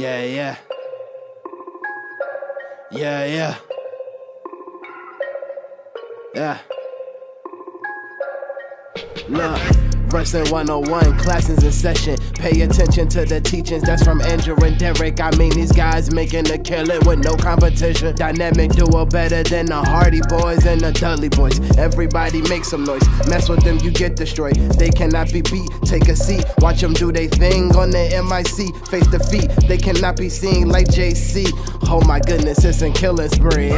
Yeah, yeah. Yeah, yeah. Yeah. Look. Wrestling 101, classes in session. Pay attention to the teachings, that's from Andrew and Derek. I mean, these guys making a killing with no competition. Dynamic duo better than the Hardy Boys and the Dudley Boys. Everybody make some noise, mess with them, you get destroyed. They cannot be beat, take a seat. Watch them do they thing on the MIC. Face defeat, they cannot be seen like JC. Oh my goodness, it's a killing spree.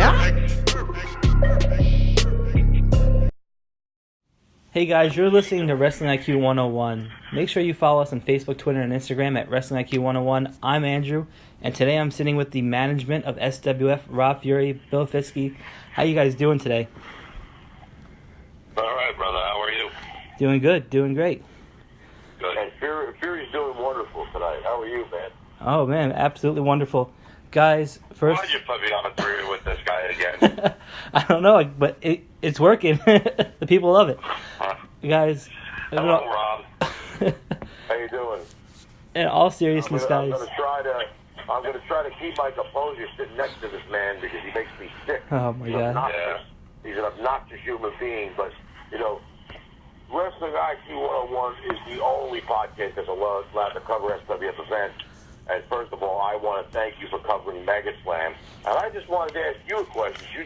Hey guys, you're listening to Wrestling IQ 101. Make sure you follow us on Facebook, Twitter, and Instagram at Wrestling IQ 101. I'm Andrew, and today I'm sitting with the management of SWF, Rob, Fury, Bill Fetzke. How you guys doing today? All right, brother. How are you? Doing good, doing great. Good. And Fury's doing wonderful tonight. How are you, man? Oh man, absolutely wonderful. Guys, first... Why'd you put me on a three with this guy again? I don't know, but it's working. The people love it. Guys... Hello, Rob. How you doing? In all seriousness, guys... I'm gonna try to keep my composure sitting next to this man because he makes me sick. Oh, my God. Yeah. He's an obnoxious human being, but, you know, Wrestling IQ 101 is the only podcast that's allowed to cover SWF events. And first of all, I want to thank you for covering Mega Slam. And I just wanted to ask you a question. You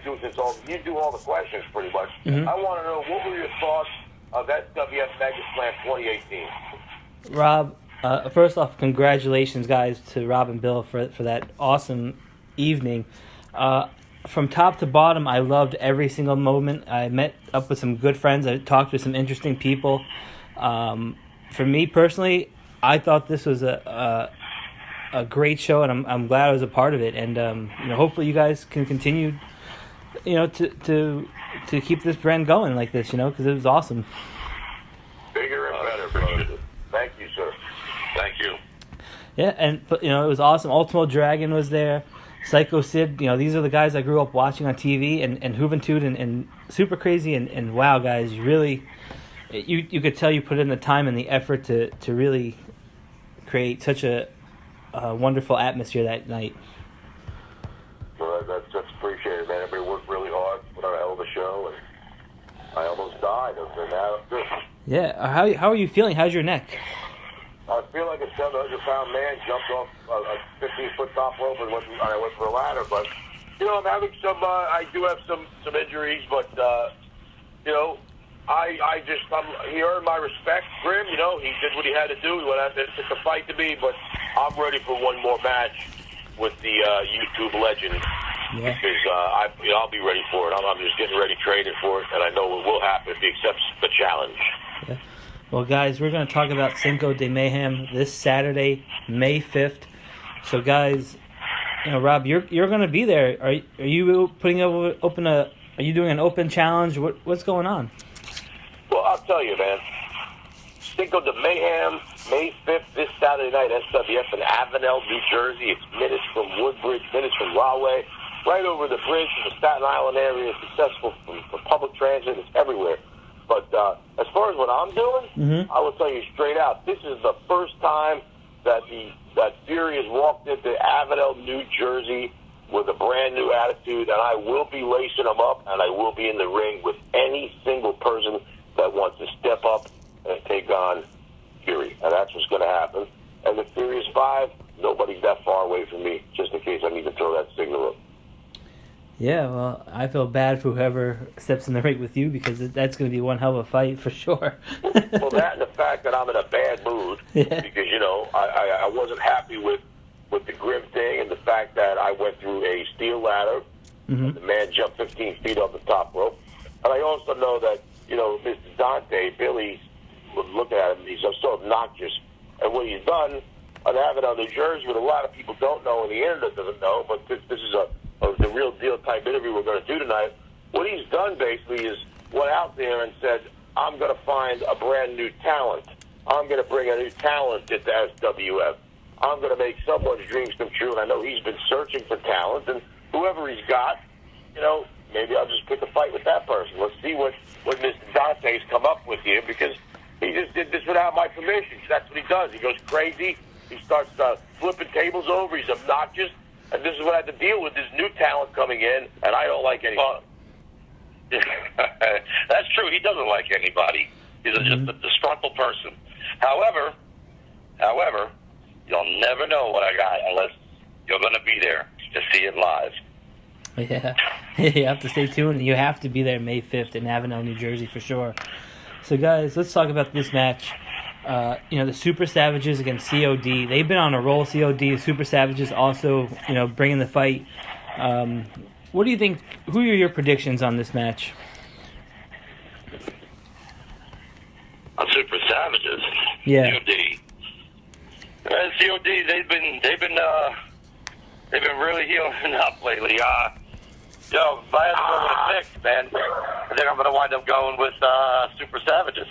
do all the questions pretty much. Mm-hmm. I want to know, what were your thoughts of SWF Mega Slam 2018? Rob, first off, congratulations, guys, to Rob and Bill for that awesome evening. From top to bottom, I loved every single moment. I met up with some good friends. I talked to some interesting people. For me personally, I thought this was a great show, and I'm glad I was a part of it. And hopefully you guys can continue, to keep this brand going like this, because it was awesome. Bigger and better, brother. Thank you, sir. Thank you. Yeah, and it was awesome. Ultimo Dragon was there. Psycho Sid, these are the guys I grew up watching on TV, and Juventud and Super Crazy, and wow, guys, you really, you could tell you put in the time and the effort to really create such a wonderful atmosphere that night. Well, that's appreciated, man. Everybody worked really hard, put on a hell of a show, and I almost died. Yeah, how are you feeling? How's your neck? I feel like a 700-pound man jumped off a 15-foot top rope and I went for a ladder. But I'm having some. I do have some injuries, but he earned my respect. Grim, he did what he had to do. He went out there, took the fight to me, but I'm ready for one more match with the YouTube legend. Yeah. Because I'll be ready for it. I'm just getting ready, training for it, and I know it will happen if he accepts the challenge. Yeah. Well, guys, we're going to talk about Cinco De Mayhem this Saturday, May 5th. So, guys, Rob, you're going to be there. Are you putting Are you doing an open challenge? What's going on? Well, I'll tell you, man. Cinco de Mayhem, May 5th, this Saturday night, SWF in Avenel, New Jersey. It's minutes from Woodbridge, minutes from Rahway, right over the bridge in the Staten Island area. It's accessible for public transit. It's everywhere. But as far as what I'm doing, mm-hmm. I will tell you straight out, this is the first time that Fury has walked into Avenel, New Jersey with a brand new attitude, and I will be lacing them up, and I will be in the ring with any single person that wants to step up and take on Fury. And that's what's going to happen. And the Furious 5, nobody's that far away from me, just in case I need to throw that signal up. Yeah, well, I feel bad for whoever steps in the ring with you because that's going to be one hell of a fight for sure. Well, that and the fact that I'm in a bad mood because, I wasn't happy with the Grim thing and the fact that I went through a steel ladder. Mm-hmm. The man jumped 15 feet off the top rope. And I also know that, Mr. Dante, Billy, looking at him, he's so obnoxious. And what he's done on Avenel, New Jersey, what a lot of people don't know and the internet doesn't know, but this is the real deal type interview we're going to do tonight. What he's done basically is went out there and said, I'm going to find a brand new talent. I'm going to bring a new talent into SWF. I'm going to make someone's dreams come true. And I know he's been searching for talent, and whoever he's got, maybe I'll just pick a fight with that person. Let's see what Mr. Dante's come up with here, because he just did this without my permission. That's what he does. He goes crazy. He starts flipping tables over. He's obnoxious. And this is what I have to deal with, this new talent coming in, and I don't like anybody. That's true. He doesn't like anybody. He's just a disgruntled person. However, you'll never know what I got unless you're going to be there to see it live. Yeah, you have to stay tuned. You have to be there May 5th in Avenel, New Jersey for sure. So, guys, let's talk about this match. The Super Savages against COD. They've been on a roll, COD. The Super Savages also, bringing the fight. What do you think? Who are your predictions on this match? On Super Savages? Yeah. COD. COD, they've been really healing up lately. If I had to go with a pick, man, I think I'm going to wind up going with Super Savages.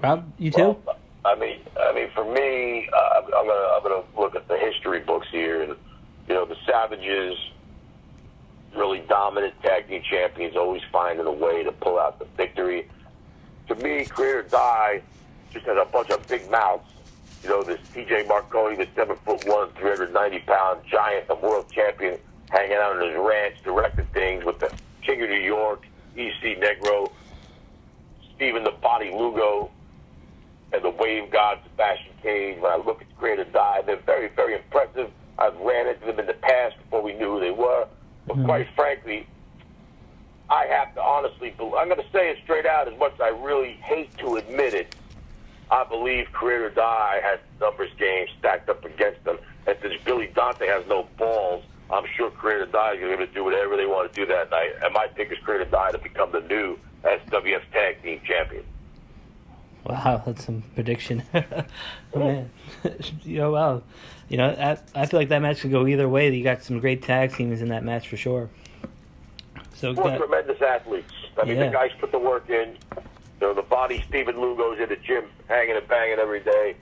Rob, you too? Well, I mean, for me, I'm gonna look at the history books here, and the Savages, really dominant tag team champions, always finding a way to pull out the victory. To me, Create or Die just has a bunch of big mouths. This TJ Marconi, the 7'1", 390-pound giant, the world champion, hanging out on his ranch, directing things with the King of New York, EC Negro, Steven the Body Lugo, and the Wave God, Sebastian Cage. When I look at Create or Die, they're very, very impressive. I've ran into them in the past before we knew who they were. But quite frankly, I have to honestly believe, I'm going to say it straight out, as much as I really hate to admit it, I believe Create or Die has numbers game stacked up against them. And since Billy Dante has no balls, I'm sure Create or Die is going to be able to do whatever they want to do that night. And my pick is Create or Die to become the new SWF Tag Team Champion. Wow, that's some prediction. Man. Wow. I feel like that match could go either way. You got some great tag teams in that match for sure. So tremendous athletes. The guys put the work in. The Body Steven Lugo's in the gym, hanging and banging every day.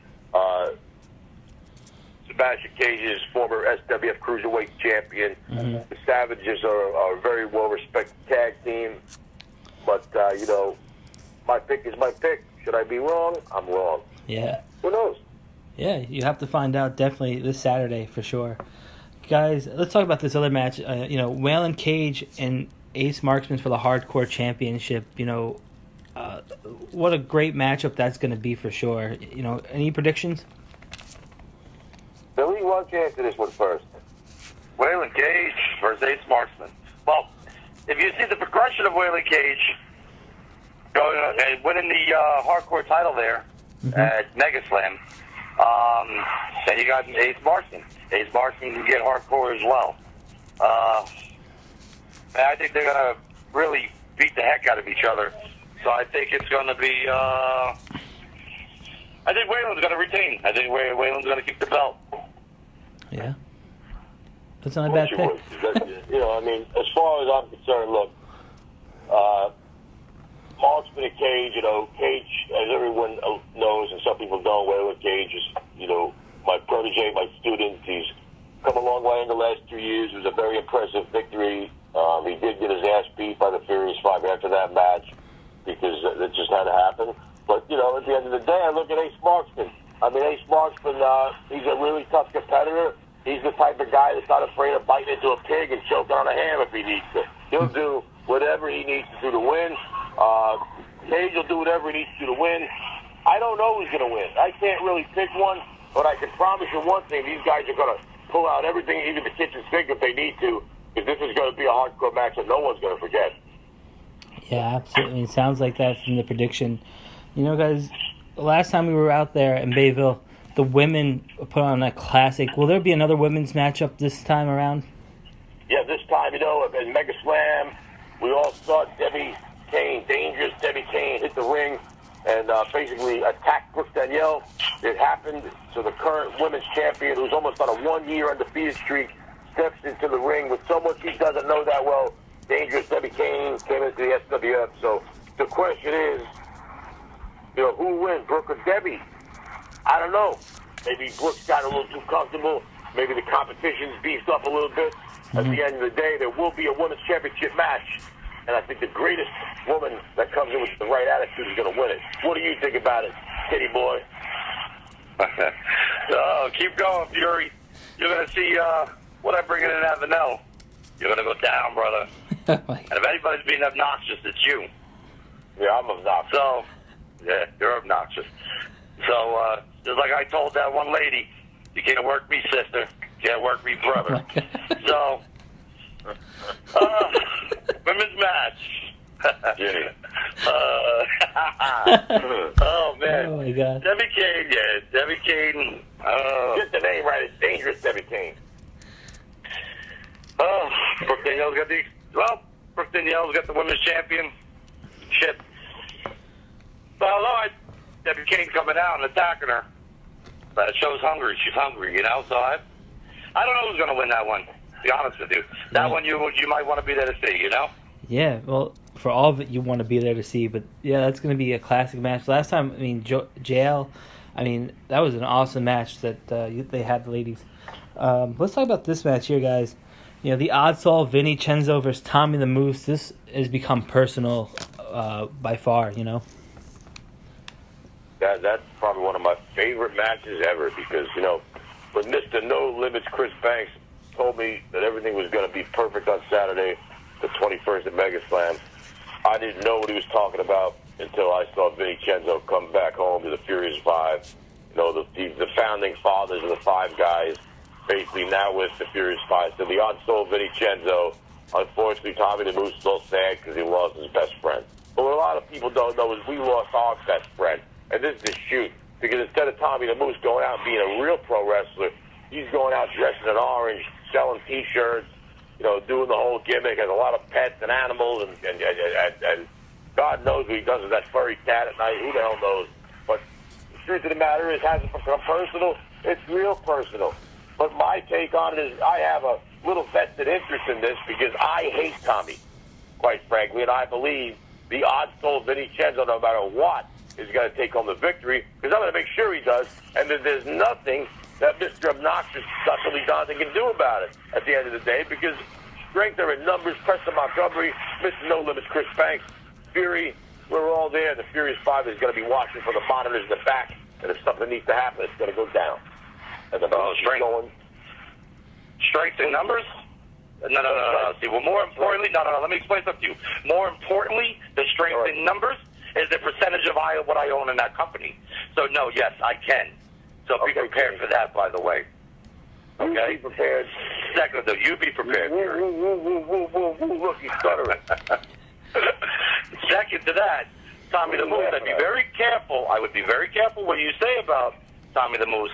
Sebastian Cage is former SWF Cruiserweight champion. The Savages are a very well-respected tag team. But, my pick is my pick. Should I be wrong? I'm wrong. Yeah. Who knows? Yeah, you have to find out definitely this Saturday for sure. Guys, let's talk about this other match. Waylon Cage and Ace Marksman for the Hardcore Championship. What a great matchup that's going to be for sure. Any predictions? Billy, why don't you answer this one first? Waylon Cage versus Ace Marksman. Well, if you see the progression of Waylon Cage going and winning the hardcore title there at Mega Slam, then you got Ace Marksman. Ace Marksman can get hardcore as well. I think they're going to really beat the heck out of each other. So I think it's going to be... I think Waylon's going to retain. I think Waylon's going to keep the belt. Yeah. That's not a bad pick. As far as I'm concerned, look, Marksman and Cage, Cage, as everyone knows, and some people don't, Waylon Cage is, my protege, my student. He's come a long way in the last 2 years. It was a very impressive victory. He did get his ass beat by the Furious 5 after that match because it just had to happen. But, at the end of the day, I look at Ace Marksman. Ace Marksman, he's a really tough competitor. He's the type of guy that's not afraid of biting into a pig and choking on a ham if he needs to. He'll do whatever he needs to do to win. Cage will do whatever he needs to do to win. I don't know who's going to win. I can't really pick one, but I can promise you one thing. These guys are going to pull out everything, even the kitchen sink if they need to, because this is going to be a hardcore match that no one's going to forget. Yeah, absolutely. It sounds like that from the prediction. Guys, the last time we were out there in Bayville, the women put on a classic. Will there be another women's matchup this time around? Yeah, this time, at Mega Slam, we all saw Debbie Kane, dangerous Debbie Kane, hit the ring and basically attacked Brooke Danielle. It happened. So the current women's champion, who's almost on a 1-year undefeated streak, steps into the ring with someone she doesn't know that well. Dangerous Debbie Kane came into the SWF. So the question is, who wins, Brooke or Debbie? I don't know. Maybe Brooke's got a little too comfortable. Maybe the competition's beefed up a little bit. At the end of the day, there will be a women's championship match and I think the greatest woman that comes in with the right attitude is going to win it. What do you think about it, Kitty boy? Oh, keep going, Fury. You're going to see what I'm bringing in Avenel. You're going to go down, brother. Oh my And if anybody's being obnoxious, it's you. Yeah, I'm obnoxious. So, yeah, you're obnoxious. So, just like I told that one lady, you can't work me, sister. You can't work me, brother. So, women's match. Jenny. Oh, man. Oh my God. Debbie Kane, yeah. Debbie Kane. Get the name right. It's dangerous, Debbie Kane. Oh, Brooke Danielle's got the women's championship. But Lord, Debbie Kane coming out and attacking her. But it shows hungry. She's hungry, you know. So I don't know who's going to win that one. To be honest with you, that one you might want to be there to see, you know. Yeah, well, for all of it, you want to be there to see. But yeah, that's going to be a classic match. Last time, I mean, JL, I mean, that was an awesome match that they had, the ladies. Let's talk about this match here, guys. You know, the oddball Vinny Cenzo versus Tommy the Moose. This has become personal by far, you know. That's probably one of my favorite matches ever because, you know, when Mr. No Limits Chris Banks told me that everything was going to be perfect on Saturday, the 21st at Mega Slam, I didn't know what he was talking about until I saw Vinny Cenzo come back home to the Furious Five. You know, the founding fathers of the Five Guys, basically now with the Furious Five. So the odd-soul Vinny Cenzo, unfortunately, Tommy the Moose is still sad because he lost his best friend. But what a lot of people don't know is we lost our best friend. And this is a shoot. Because instead of Tommy the Moose going out and being a real pro wrestler, he's going out dressing in orange, selling T-shirts, you know, doing the whole gimmick, has a lot of pets and animals, and God knows what he does with that furry cat at night. Who the hell knows? But the truth of the matter is, has it become personal? It's real personal. But my take on it is I have a little vested interest in this because I hate Tommy, quite frankly, and I believe the odd-soul Vinny Cenzo, no matter what, is going to take home the victory because I'm going to make sure he does, and that there's nothing that Mr. Obnoxious Dudley Johnson can do about it at the end of the day because strength are in numbers. Preston Montgomery, Mr. No Limits Chris Banks, Fury, we're all there. The Furious Five is going to be watching from the monitors in the back, and if something needs to happen, it's going to go down. And the strength in numbers? No. See, well, more importantly, no. Let me explain something to you. More importantly, the strength in numbers is the percentage of what I own in that company. So, no, yes, I can. So be prepared for that, by the way. Okay? Be prepared. Second, though, you be prepared. Look, he's stuttering. Second to that, Tommy the Moose, I'd be very careful. I would be very careful what you say about Tommy the Moose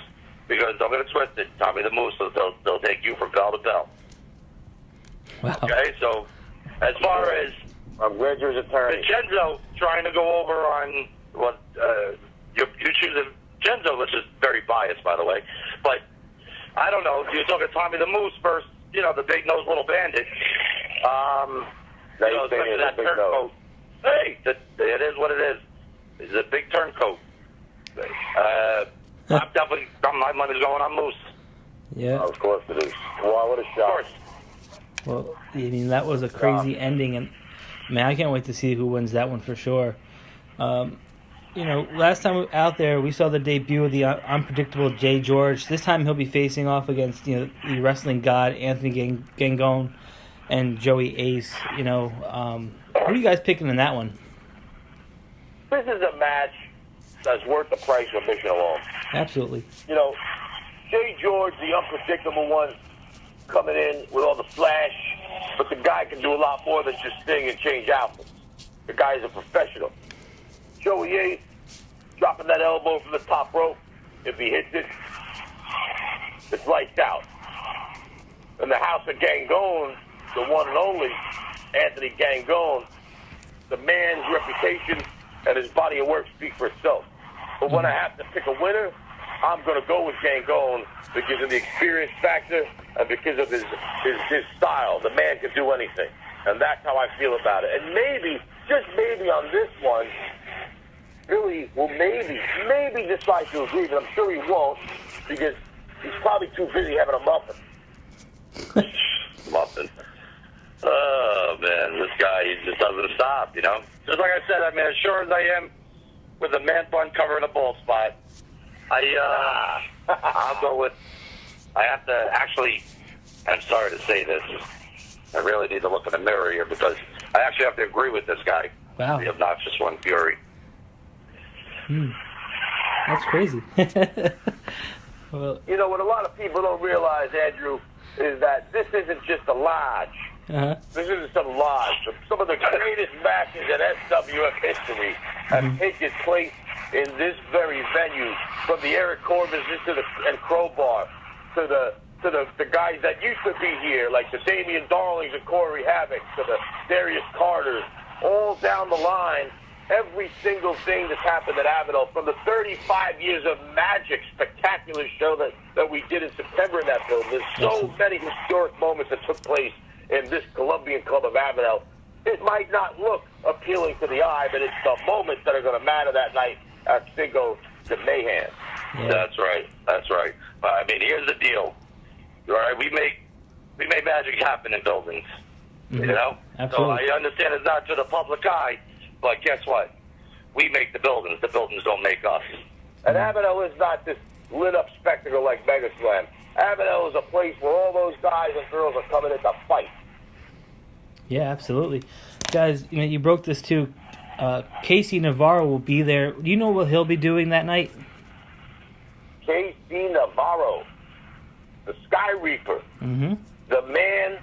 because don't get it twisted. Tommy the Moose, they'll take you from bell to bell. Wow. Okay, so as far as I'm glad you're his attorney. Vincenzo trying to go over on what you choose Cenzo, which is very biased, by the way. But I don't know. You're talking Tommy the Moose versus, you know, the big nose little bandit. Especially that turncoat. Hey, it is what it is. It's a big turncoat. My money's going on Moose. Yeah. Of course it is. Wow, what a shot. Of course. Well, I mean, that was a crazy ending, and man, I can't wait to see who wins that one for sure. You know, last time out there, we saw the debut of the unpredictable Jay George. This time he'll be facing off against, you know, the wrestling god Anthony Gangone and Joey Ace. You know, who are you guys picking in that one? This is a match that's worth the price of admission alone. Absolutely. You know, Jay George, the unpredictable one, coming in with all the flash, but the guy can do a lot more than just sing and change outfits. The guy is a professional. Joey Ace, dropping that elbow from the top rope. If he hits it, it's lights out. In the house of Gangone, the one and only Anthony Gangone, the man's reputation and his body of work speak for itself. But when I have to pick a winner, I'm going to go with Gangone because of the experience factor and because of his style. The man can do anything. And that's how I feel about it. And maybe, just maybe on this one, Billy will maybe decide to agree, but I'm sure he won't because he's probably too busy having a muffin. Muffin. Oh, man, this guy, he just doesn't stop, you know? Just like I said, I mean, as sure as I am with a man bun covering a bald spot, I'll go with, I have to actually, I'm sorry to say this, I really need to look in the mirror here because I actually have to agree with this guy. Wow. The obnoxious one, Fury. That's crazy. Well, You know, what a lot of people don't realize, Andrew, is that this isn't just a lodge. This isn't some lodge. Some of the greatest matches in SWF history have taken place in this very venue, from the Eric Corbins and Crowbar to the guys that used to be here, like the Damian Darlings and Corey Havoc, to the Darius Carters, all down the line. Every single thing that's happened at Avenel, from the 35 years of Magic spectacular show that we did in September in that building. There's so many historic moments that took place in this Colombian club of Avenel. It might not look appealing to the eye, but it's the moments that are going to matter that night at Cinco De Mayhem. yeah. That's right. That's right. I mean, here's the deal. All right, we make magic happen in buildings. You know? Absolutely. So I understand it's not to the public eye, but guess what? We make the buildings. The buildings don't make us. And Avenel is not this lit-up spectacle like Mega Slam. Avenel is a place where all those guys and girls are coming in to fight. Yeah, absolutely. Guys, you know, you broke this too. Casey Navarro will be there. Do you know what he'll be doing that night? Casey Navarro, the Sky Reaper. The man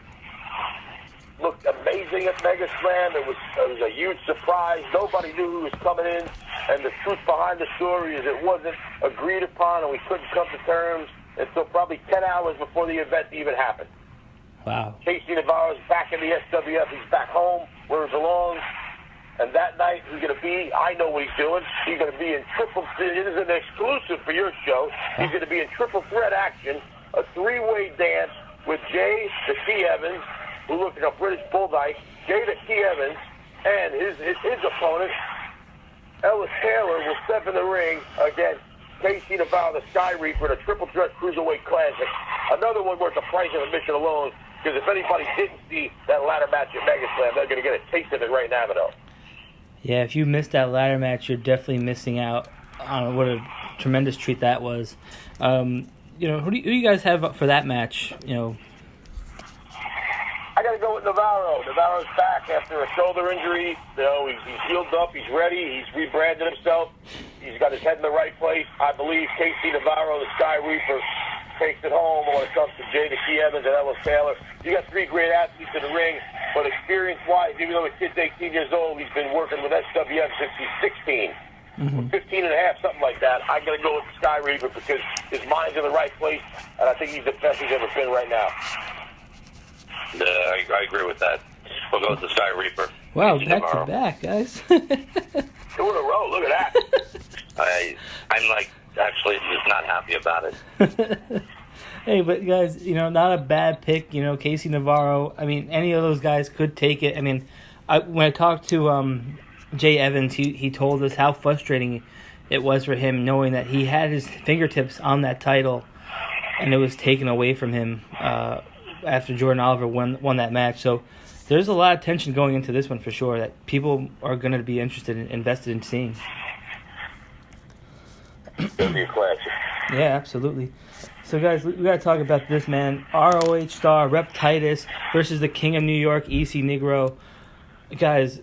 looked amazing at Mega Slam. It was a huge surprise. Nobody knew who was coming in. And the truth behind the story is it wasn't agreed upon, and we couldn't come to terms until probably 10 hours before the event even happened. Wow. Casey Navarro's back in the SWF. He's back home where he belongs. And that night, he's going to be, I know what he's doing. He's going to be in triple, it is an exclusive for your show. He's going to be in triple threat action, a three-way dance with Jay the Key Evans, who looks like a British bulldyke, Jay the Key Evans, and his opponent, Ellis Taylor, will step in the ring against Casey Navarro, the Sky Reaper, in a triple threat cruiserweight classic. Another one worth the price of admission alone, because if anybody didn't see that ladder match at Mega Slam, they're going to get a taste of it right now, though. Yeah, if you missed that ladder match, you're definitely missing out on what a tremendous treat that was. You know, who do you guys have for that match? You know, I got to go with Navarro. Navarro's back after a shoulder injury. You know, he's healed up. He's ready. He's rebranded himself. He's got his head in the right place. I believe Casey Navarro, the Sky Reaper, takes it home when it comes to Jay the Key Evans and Ellis Taylor. You got three great athletes in the ring, but experience-wise, even though the kid's 18 years old, he's been working with SWF since he's 16. 15 and a half, something like that. I'm going to go with the Sky Reaper because his mind's in the right place, and I think he's the best he's ever been right now. I agree with that. We'll go with the Sky Reaper. wow, back to back, guys. 2 in a row. Look at that. I'm like actually just not happy about it. Hey, but guys, you know, not a bad pick. You know, Casey Navarro. I mean, any of those guys could take it. I mean, when I talked to Jay Evans, he told us how frustrating it was for him knowing that he had his fingertips on that title and it was taken away from him after Jordan Oliver won that match. So there's a lot of tension going into this one for sure that people are going to be invested in seeing. It's going to be a classic. Yeah, absolutely. So, guys, we got to talk about this, man. ROH star Rhett Titus versus the King of New York, EC Negro. Guys,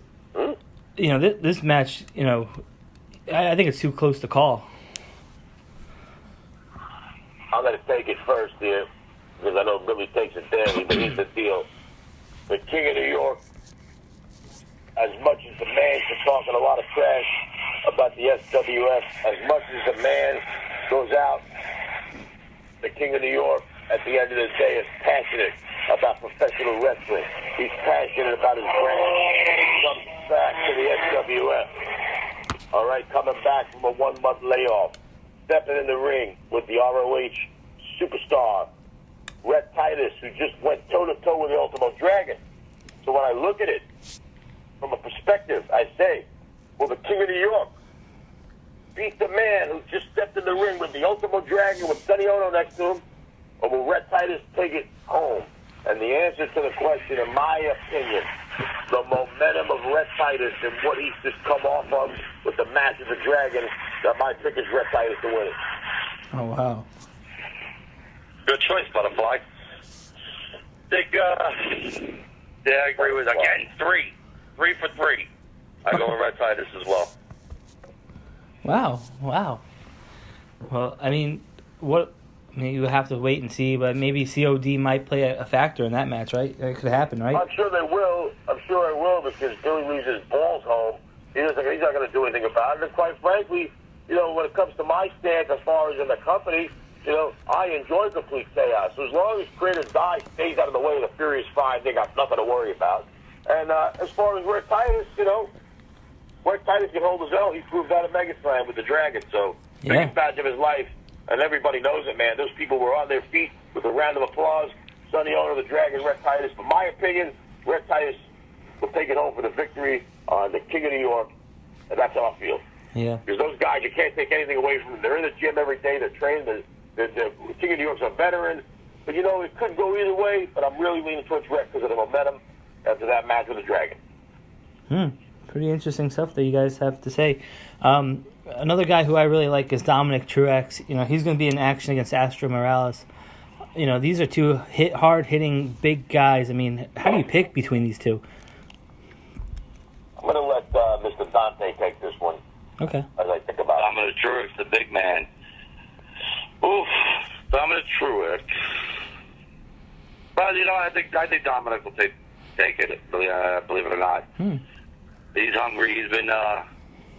you know, this match, you know, I think it's too close to call. I'm going to take it first here because I know Billy takes it daily, but here's the deal. The King of New York, as much as the man's been talking a lot of trash about the SWF, as much as the man goes out, the King of New York, at the end of the day, is passionate about professional wrestling. He's passionate about his brand. He comes back to the SWF. All right, coming back from a 1-month layoff, stepping in the ring with the ROH superstar, Rhett Titus, who just went toe-to-toe with the Ultimo Dragon. So when I look at it from a perspective, I say, will the King of New York beat the man who just stepped in the ring with the Ultimo Dragon with Sonny Ono next to him, or will Rhett Titus take it home And the answer to the question, in my opinion, the momentum of Rhett Titus and what he's just come off of with the match of the Dragon, that my pick is Rhett Titus to win it. Oh, wow. Good choice, Butterfly. Think, yeah, I agree with, again, 3 for 3. I go with Rhett Titus as well. Wow. Well, I mean, you have to wait and see, but maybe COD might play a factor in that match, right? It could happen, right? I'm sure they will. I'm sure it will, because Billy leaves his balls home. He's not going to do anything about it. And quite frankly, when it comes to my stance as far as in the company, I enjoy complete chaos. So as long as Creative Die stays out of the way of the Furious Five, they got nothing to worry about. And as far as Rhett Titus, Rhett Titus can hold his own. He proved that at Megaslam with the Dragon. So, biggest match of his life, and everybody knows it, man. Those people were on their feet with a round of applause. Son, the owner of the Dragon, Rhett Titus. But my opinion, Rhett Titus will take it home for the victory on the King of New York, and that's how I feel. Yeah. Because those guys, you can't take anything away from them. They're in the gym every day. They're training. The King of New York's a veteran. But, it could go either way, but I'm really leaning towards Rhett because of the momentum after that match with the Dragon. Pretty interesting stuff that you guys have to say. Another guy who I really like is Dominic Truex. He's going to be in action against Astro Morales. These are two hard-hitting big guys. I mean, how do you pick between these two? I'm going to let Mr. Dante take this one. Okay. As I think about it. Dominic Truex, the big man. Oof, Dominic Truex. Well, I think Dominic will take it. Believe it or not. He's hungry. He's been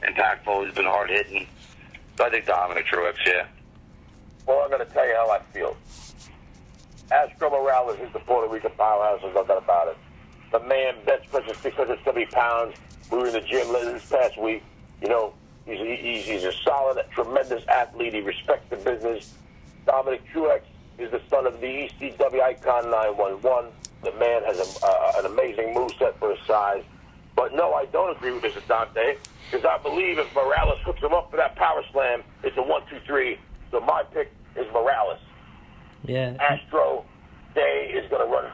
impactful. He's been hard hitting. So I think Dominic Truex, yeah. Well, I'm going to tell you how I feel. Astro Morales is the Puerto Rican powerhouse. There's no doubt about it. The man bench presses 670 pounds. We were in the gym this past week. He's a solid, tremendous athlete. He respects the business. Dominic Truex is the son of the ECW icon 911. The man has an amazing moveset for his size. But no, I don't agree with Mr. Dante, because I believe if Morales hooks him up for that power slam, it's a 1-2-3. So my pick is Morales. Yeah. Astro Day is going to run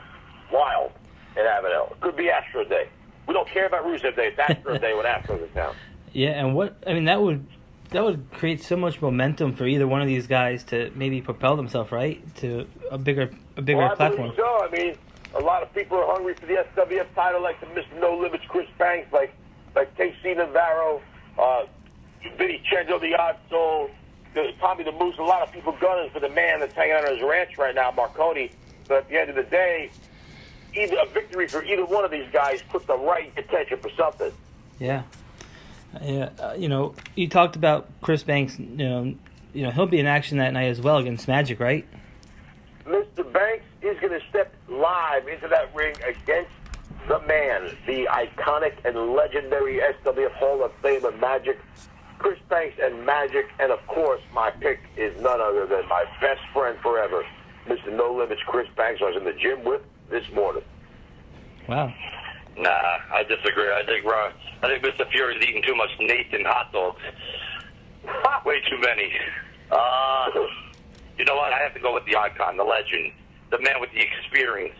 wild in Avenel. It could be Astro Day. We don't care about Rusev Day. It's Astro Day when Astro's in town. Yeah, and that would create so much momentum for either one of these guys to maybe propel themselves, right, to a bigger platform. Believe so. I mean, a lot of people are hungry for the SWF title, like the Mr. No Limits Chris Banks, like KC Navarro, Vinny Cenzo, the Odd Soul, Tommy the Moose. A lot of people gunning for the man that's hanging out on his ranch right now, Marconi. But at the end of the day, a victory for either one of these guys puts the right attention for something. Yeah. Yeah, you talked about Chris Banks. He'll be in action that night as well against Magic, right? Mr. Banks is going to step live into that ring against the man, the iconic and legendary SWF Hall of Famer Magic, Chris Banks and Magic, and of course, my pick is none other than my best friend forever, Mr. No Limits Chris Banks, I was in the gym with this morning. Wow. Nah, I disagree. I think Mr. Fury's eating too much Nathan hot dogs. Way too many. You know what? I have to go with the icon, the legend, the man with the experience.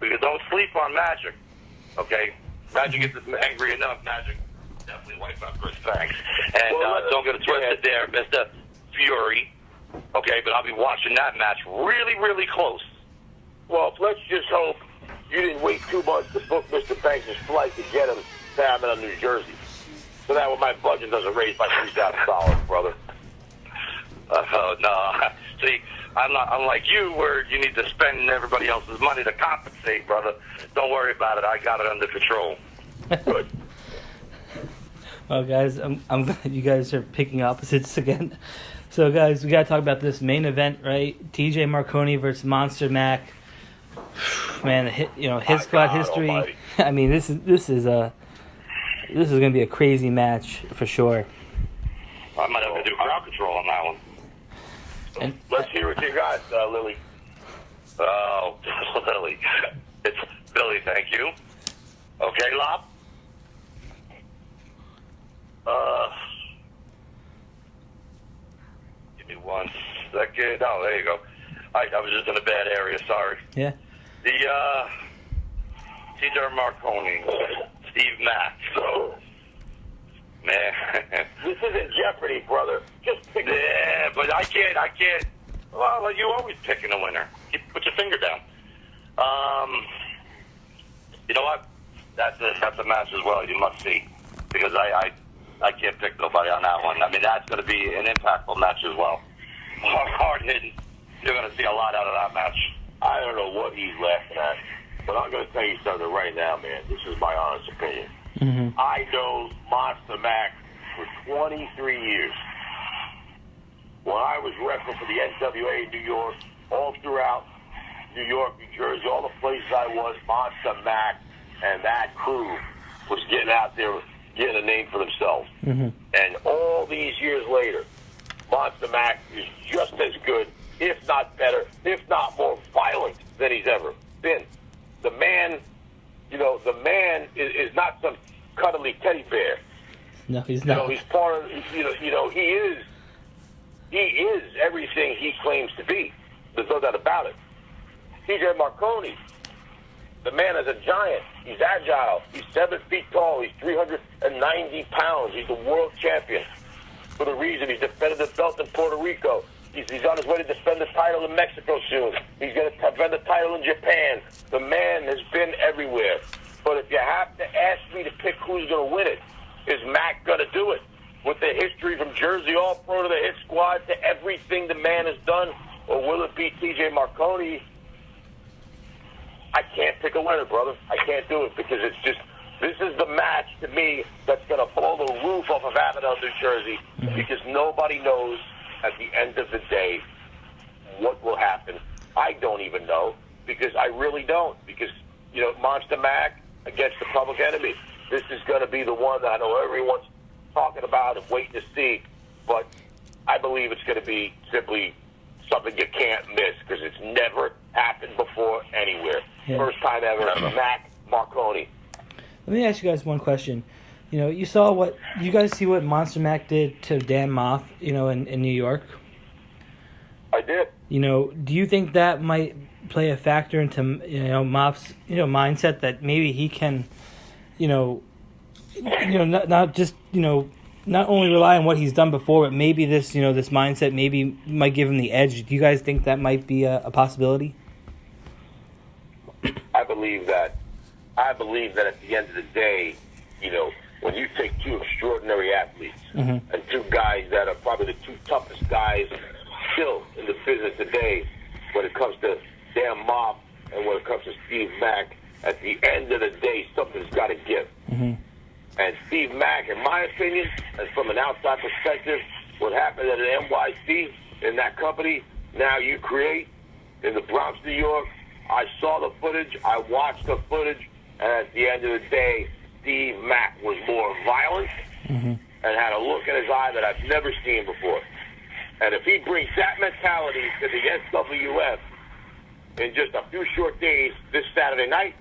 Because don't sleep on Magic, okay? Magic is angry enough. Magic definitely wipes out Chris Banks. And don't get it twisted there, Mr. Fury. Okay, but I'll be watching that match really, really close. Well, let's just hope you didn't wait 2 months to book Mr. Banks' flight to get him to Avenel, New Jersey. So that way my budget doesn't raise by $3,000, brother. Oh, no. See, I'm not unlike you where you need to spend everybody else's money to compensate, brother. Don't worry about it. I got it under control. Good. Well, guys, I'm glad you guys are picking opposites again. So, guys, we got to talk about this main event, right? TJ Marconi versus Monster Mack. Man, his squad history. Almighty. I mean, this is going to be a crazy match for sure. I might have to do crowd control on that one. And Let's hear what you got, Lily. Oh, Lily. It's Billy, thank you. Okay, Lob? Give me 1 second. Oh, there you go. I was just in a bad area, sorry. yeah, Cedar Marconi, Steve Mack. Man. This isn't Jeopardy, brother. Just pick Yeah, but I can't. Well, you always picking a winner. Put your finger down. You know what? That's a match as well. You must see, because I can't pick nobody on that one. I mean, that's going to be an impactful match as well. Hard hitting. You're going to see a lot out of that match. I don't know what he's laughing at, but I'm going to tell you something right now, man. This is my honest opinion. Mm-hmm. I know Monsta Mack for 23 years. When I was repping for the NWA in New York, all throughout New York, New Jersey, all the places I was, Monsta Mack and that crew was getting out there, getting a name for themselves. Mm-hmm. And all these years later, Monsta Mack is just as good, if not better, if not more violent than he's ever been. The man, is not some cuddly teddy bear. No, he's not. He's part of, he is everything he claims to be. There's no doubt about it. TJ Marconi, the man is a giant. He's agile. He's 7 feet tall. He's 390 pounds. He's the world champion. For the reason he's defended the belt in Puerto Rico. He's on his way to defend the title in Mexico soon. He's going to defend the title in Japan. The man has been everywhere. But if you have to ask me to pick who's going to win it, is Mack going to do it? With the history from Jersey All-Pro to the Hit Squad to everything the man has done? Or will it be TJ Marconi? I can't pick a winner, brother. I can't do it because it's just, this is the match to me that's going to blow the roof off of Avenel, New Jersey, because nobody knows at the end of the day what will happen. I don't even know because I really don't. Because, Monsta Mack against the Public Enemy. This is going to be the one that I know everyone's talking about and waiting to see. But I believe it's going to be simply something you can't miss because it's never happened before anywhere. Yeah. First time ever. Mack Marconi. Let me ask you guys one question. You guys see what Monsta Mack did to Dan Moff, in New York? I did. Do you think that might play a factor into, Moff's, mindset that maybe he can, not just, not only rely on what he's done before, but maybe this, this mindset maybe might give him the edge. Do you guys think that might be a possibility? I believe that at the end of the day, when you take two extraordinary athletes and two guys that are probably the two toughest guys still in the business today when it comes to Dan Moff and when it comes to Steve Mack, at the end of the day, something's got to give. Mm-hmm. And Steve Mack, in my opinion, and from an outside perspective, what happened at an NYC in that company, Now You Create, in the Bronx, New York, I saw the footage, I watched the footage, and at the end of the day, Steve Mack was more violent and had a look in his eye that I've never seen before. And if he brings that mentality to the SWF in just a few short days this Saturday night,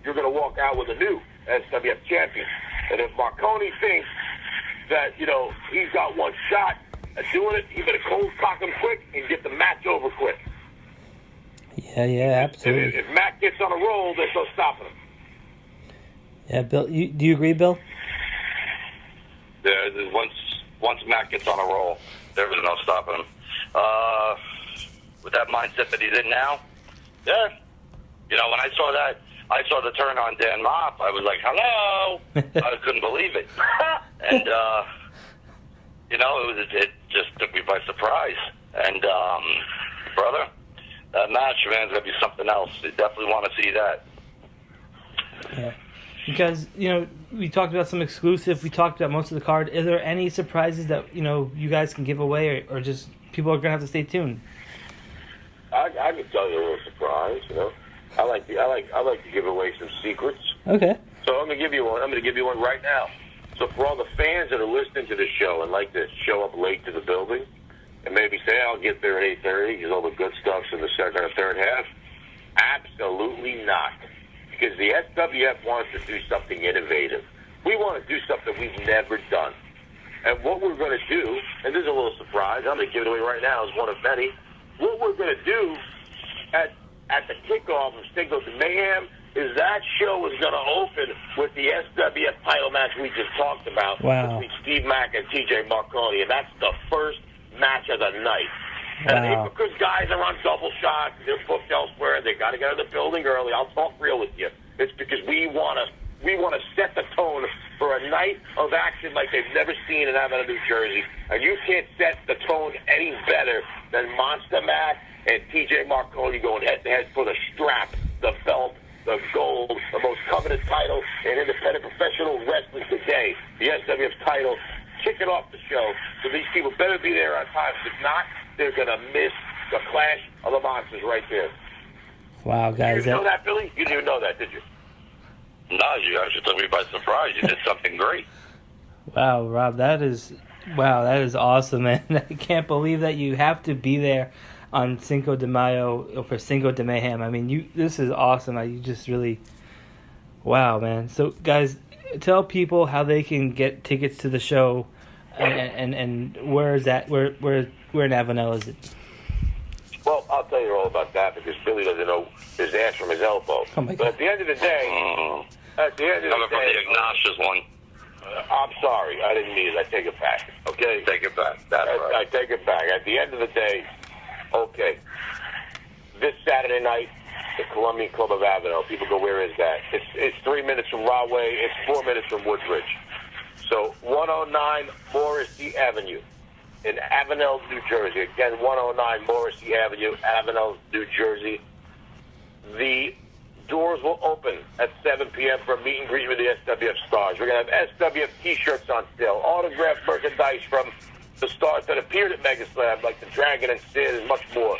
you're going to walk out with a new SWF champion. And if Marconi thinks that, he's got one shot at doing it, he better cold cock him quick and get the match over quick. Yeah, absolutely. If Mack gets on a roll, there's no stopping him. Yeah, Bill, do you agree, Bill? Yeah, once Mack gets on a roll, there's no stopping him. With that mindset that he's in now, yeah. When I saw the turn on Dan Moff, I was like, hello! I couldn't believe it. And, it just took me by surprise. And, brother, that match, man, is going to be something else. You definitely want to see that. Yeah. Because, we talked about some exclusive. We talked about most of the card. Is there any surprises that, you guys can give away or just people are going to have to stay tuned? I can tell you a little surprise, I like to give away some secrets. Okay. So I'm going to give you one. I'm going to give you one right now. So for all the fans that are listening to the show and like to show up late to the building and maybe say, I'll get there at 8:30 because all the good stuff's in the second or third half, absolutely not. Because the SWF wants to do something innovative. We want to do something we've never done. And what we're going to do, and this is a little surprise, I'm going to give it away right now as one of many, what we're going to do at the kickoff of Cinco De Mayhem is that show is going to open with the SWF title match we just talked about between Steve Mack and TJ Marconi, and that's the first match of the night. And because guys are on double shots, they're booked elsewhere, they got to get out of the building early. I'll talk real with you. It's because we want to set the tone for a night of action like they've never seen in Avenel, New Jersey. And you can't set the tone any better than Monsta Mack and TJ Marconi going head-to-head for the strap, the belt, the gold, the most coveted title in independent professional wrestling today, the SWF title, kicking off the show. So these people better be there on time. If not, they're going to miss the clash of the monsters right there. Wow, guys. You know that, Billy? You didn't even know that, did you? No, you actually took me by surprise. You did something great. Wow, Rob, that is awesome, man. I can't believe that you have to be there on Cinco de Mayo for Cinco de Mayhem. I mean, this is awesome. You just really, wow, man. So, guys, tell people how they can get tickets to the show, and where is that? Where in Avenel is it? Well, I'll tell you all about that because Billy doesn't know his ass from his elbow. Oh my God. But at the end of the day, coming from the Ignatius one. I'm sorry, I didn't mean it. I take it back. Okay, take it back. That's right. I take it back. At the end of the day, okay. This Saturday night, the Colombian Club of Avenel. People go, where is that? It's 3 minutes from Rahway. It's 4 minutes from Woodbridge. So 109 Morrissey Avenue in Avenel, New Jersey. Again, 109 Morrissey Avenue, Avenel, New Jersey. The doors will open at 7 p.m. for a meet and greet with the SWF stars. We're going to have SWF T-shirts on sale, autographed merchandise from the stars that appeared at MegaSlam, like the Dragon and Sid and much more.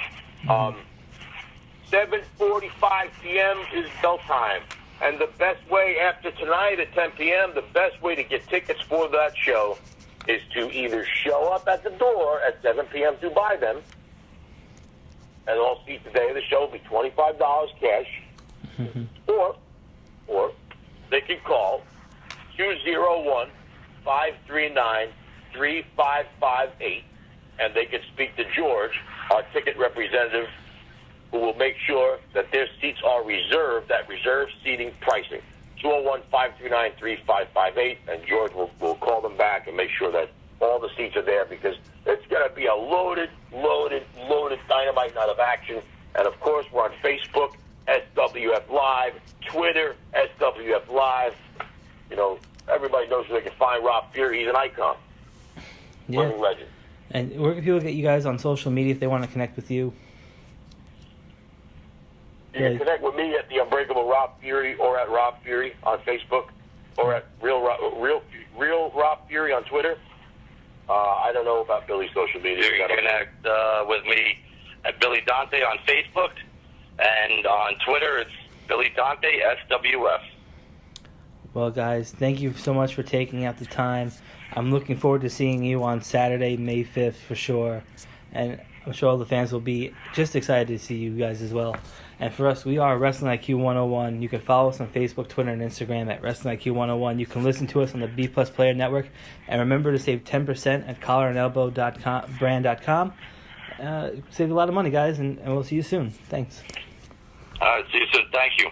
7:45 p.m. is bell time. And the best way after tonight at 10 p.m., the best way to get tickets for that show is to either show up at the door at 7 p.m. to buy them, and all seats today of the show will be $25 cash, or they can call 201-539-3558, and they can speak to George, our ticket representative, who will make sure that their seats are reserved at reserved seating pricing. 201-539-3558, and George will call them back and make sure that all the seats are there because it's going to be a loaded dynamite night of action. And, of course, we're on Facebook, SWF Live, Twitter, SWF Live. You know, everybody knows where they can find Rob Fury. He's an icon. Yeah. Living legend. And where can people get you guys on social media if they want to connect with you? You can connect with me at the Unbreakable Rob Fury or at Rob Fury on Facebook or at Real Rob Fury on Twitter. I don't know about Billy's social media. You can connect with me at Billy Dante on Facebook, and on Twitter it's Billy Dante SWF. Well, guys, thank you so much for taking out the time. I'm looking forward to seeing you on Saturday, May 5th for sure. And I'm sure all the fans will be just excited to see you guys as well. And for us, we are Wrestling IQ 101. You can follow us on Facebook, Twitter, and Instagram at Wrestling IQ 101. You can listen to us on the B Plus Player Network. And remember to save 10% at collarandelbow.com. Save a lot of money, guys, and we'll see you soon. Thanks. See you soon. Thank you.